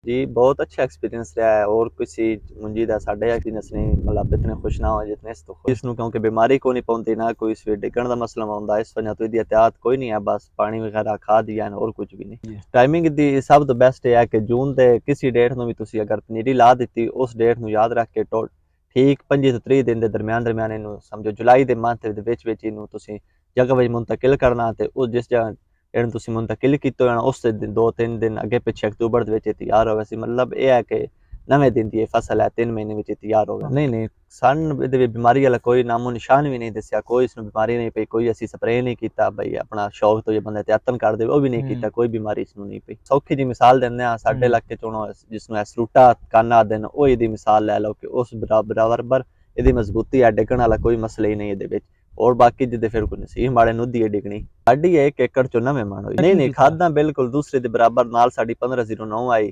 जी, बहुत अच्छा एक्सपीरियंस रहा है और किसी मुंजी दा साढ़े एक्सपीरियंस नहीं मतलब इतने खुश ना हो जितने इस तो खुश इसनूं क्योंकि बीमारी को नहीं पौंदी ना कोई इस डिगण दा मसला आउंदा इस वजह तो इहदी एहतियात कोई नहीं है बस पानी वगैरह खा दिया और कुछ भी नहीं टाइमिंग दी सब तो बेस्ट है कि जून दे किसी डेट ਨੂੰ ਵੀ ਤੁਸੀਂ अगर पनीरी ला ਦਿੱਤੀ ਉਸ डेट ਨੂੰ याद रख के ठीक 25 ਤੋਂ 30 दिन ਦੇ ਦਰਮਿਆਨ ਇਹਨੂੰ ਸਮਝੋ ਜੁਲਾਈ ਦੇ ਮੰਥ ਦੇ ਵਿੱਚ ਇਹਨੂੰ ਤੁਸੀਂ ਜਗ੍ਹਾ ਵਿੱਚ ਮੁੰਤਕਿਲ ਕਰਨਾ ਤੇ ਉਹ ਜਿਸ ਜਗ੍ਹਾ ਇਹਨੂੰ ਤੁਸੀਂ ਮੁੰਤਕਿਲ ਕੀਤਾ ਹੋਣਾ ਉਸ ਦੇ 2-3 दिन ਅੱਗੇ ਪਿੱਛੇ ਅਕਤੂਬਰ ਦੇ ਵਿੱਚ ਤਿਆਰ ਹੋਵੇ ਸੀ ਮਤਲਬ ਇਹ ਹੈ ਕਿ ਨਵੇਂ ਦਿਨ ਦੀ ਫਸਲ ਹੈ 3 ਮਹੀਨੇ ਵਿੱਚ ਤਿਆਰ ਹੋ ਗਿਆ ਨਹੀਂ ਸਾਨੂੰ ਇਹਦੇ ਵਿੱਚ ਬਿਮਾਰੀ ਵਾਲਾ ਕੋਈ ਨਾਮੋ ਨਿਸ਼ਾਨ ਵੀ ਨਹੀਂ ਦੱਸਿਆ ਕੋਈ ਇਸ ਨੂੰ ਬਿਮਾਰੀ ਨਹੀਂ ਪਈ ਕੋਈ ਅਸੀਂ ਸਪਰੇਅ ਨਹੀਂ ਕੀਤਾ ਬਈ ਆਪਣਾ ਸ਼ੌਕ ਤੋਂ ਜੇ ਬੰਦਾ ਤੇ ਯਤਨ ਕਰ ਦੇਵੇ ਉਹ ਵੀ ਨਹੀਂ ਕੀਤਾ ਕੋਈ ਬਿਮਾਰੀ ਇਸ ਨੂੰ ਨਹੀਂ ਪਈ ਸੌਖੀ ਜੀ ਮਿਸਾਲ ਦਿੰਦੇ ਆ ਸਾਡੇ ਇਲਾਕੇ ਚੋਂ ਜਿਸ ਨੂੰ ਐਸਰੂਟਾ ਕਾਨਾ ਦੇਣ ਉਹ ਇਹਦੀ ਮਿਸਾਲ ਲੈ ਲਓ ਕਿ ਉਸ ਬਰਾਬਰ ਇਹਦੀ ਮਜ਼ਬੂਤੀ ਆ ਡਿੱਗਣ ਵਾਲਾ ਕੋਈ ਮਸਲਾ ਹੀ ਨਹੀਂ ਇਹਦੇ ਵਿੱਚ और बाकी जिदे फिर कोई नसीह माड़े नुदी है डिगनी साडी 1 एकड़ चो नवे मान होई नहीं खादा बिल्कुल दूसरे दे बराबर नाल साडी 1509 आई